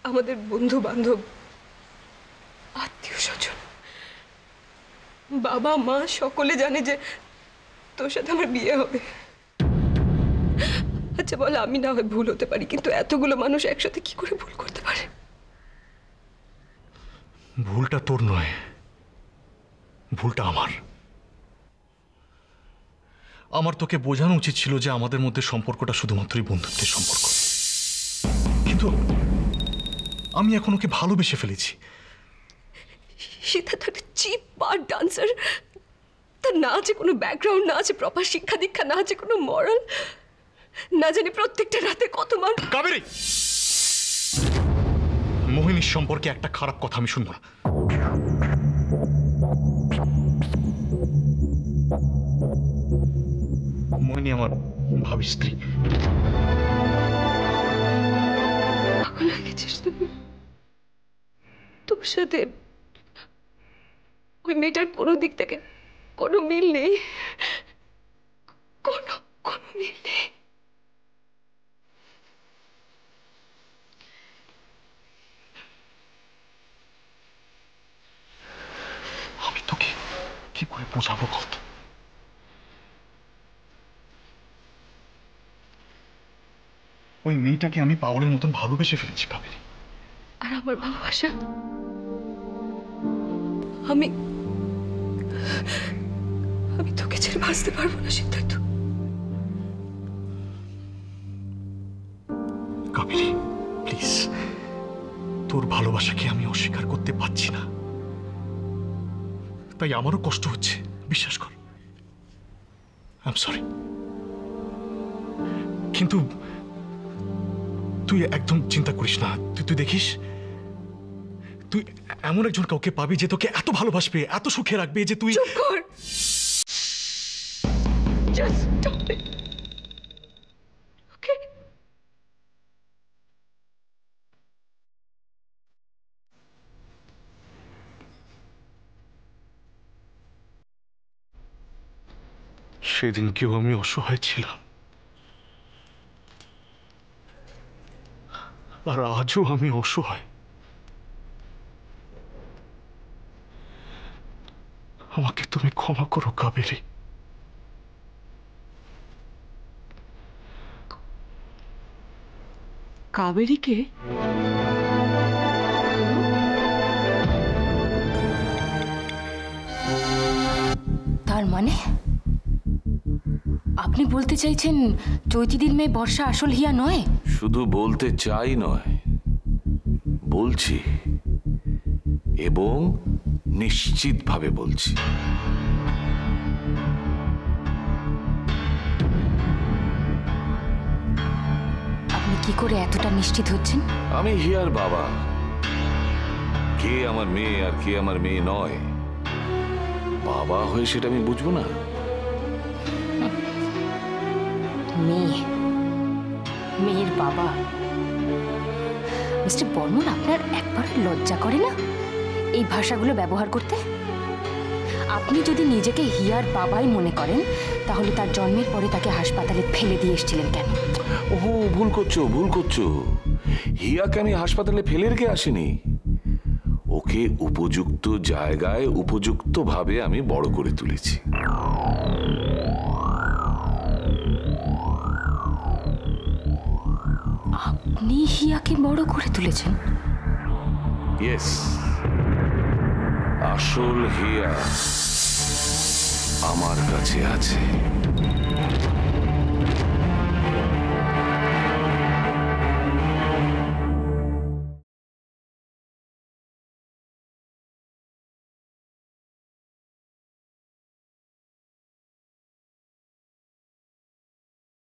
আমাদের বন্ধু বান্ধব, আত্মীয় স্বজন, বাবা মা সকলে জানে যে তোর সাথে আমার বিয়ে হবে। আচ্ছা বল, আমি না হয় ভুল হতে পারি, কিন্তু এতগুলো মানুষ একসাথে কি করে ভুল করতে পারে? ভুলটা তোর নয়, ভুলটা আমার। আমার তোকে বোঝানো উচিত ছিল যে আমাদের মধ্যে সম্পর্কটা শুধুমাত্রই বন্ধুত্বের সম্পর্ক, কিন্তু আমি এখন ওকে ভালোবেসে ফেলেছি। সেটা তো একটা চিপ বার ডান্সার, তার না আছে কোনো ব্যাকগ্রাউন্ড, না আছে প্রপার শিক্ষা দীক্ষা, না আছে কোনো মরাল, না জানি প্রত্যেকটা রাতে কত মান। কাবেরী, মোহিনীর সম্পর্কে একটা খারাপ কথা আমি শুনবো না। মোহিনী আমার ভাবি স্ত্রী। পাগল হয়ে গেছিস তুমি? তোর সাথে ওই মেয়েটার কোনো দিক থেকে কোনো মিল নেই, কোনো মিল নেই। আমি তোকে কি করে বোঝাবো বলতো? ওই মেয়েটাকে আমি পাগলের মতন ভালোবেসে ফেলেছি কাবেরী। আর আমার ভালোবাসা, আমি তোকে ছেড়ে বাঁচতে পারবো না সিদ্ধার্থ। কাবেরী প্লিজ, তোর ভালোবাসাকে আমি অস্বীকার করতে পারছি না, তাই আমারও কষ্ট হচ্ছে, বিশ্বাস কর। আই এম সরি, কিন্তু তুই একদম চিন্তা করিস না। তুই দেখিস, তুই এমন একজন কাউকে পাবি যে তোকে এত ভালোবাসবে, এত সুখে রাখবে যে তুই। চুপ কর। Just stop it. Okay? সেদিনকেও আমি অসহায় ছিলাম, আর আজও আমি অসহায়। আমাকে তুমি ক্ষমা করো কাবেরী। কাবেরীকে? তার মানে আপনি বলতে চাইছেন চৈতিদির মেয়ে বর্ষা আসল হিয়া নয়? শুধু বলতে চাই নয়, বলছি, এবং নিশ্চিতভাবে বলছি। আপনি কি করে এতটা নিশ্চিত হচ্ছেন? আমি হিয়ার বাবা। কে আমার মেয়ে আর কে আমার মেয়ে নয়, বাবা হয়ে সেটা আমি বুঝবো না? মেয়ের বাবা? মিস্টার বর্মন, আপনার একবার লজ্জা করে না এই ভাষাগুলো ব্যবহার করতে? আপনি যদি নিজেকে হিয়ার বাবাই মনে করেন, তাহলে তার জন্মের পরে তাকে হাসপাতালে ফেলে দিয়ে এসেছিলেন কেন? ওহো, ভুল করছো। হিয়াকে আমি হাসপাতালে ফেলে রেখে আসিনি, ওকে উপযুক্ত জায়গায় উপযুক্তভাবে আমি বড় করে তুলেছি। আপনি হিয়াকে বড় করে তুলেছেন? ইয়েস, আসল হিয়া আমার কাছে আছে।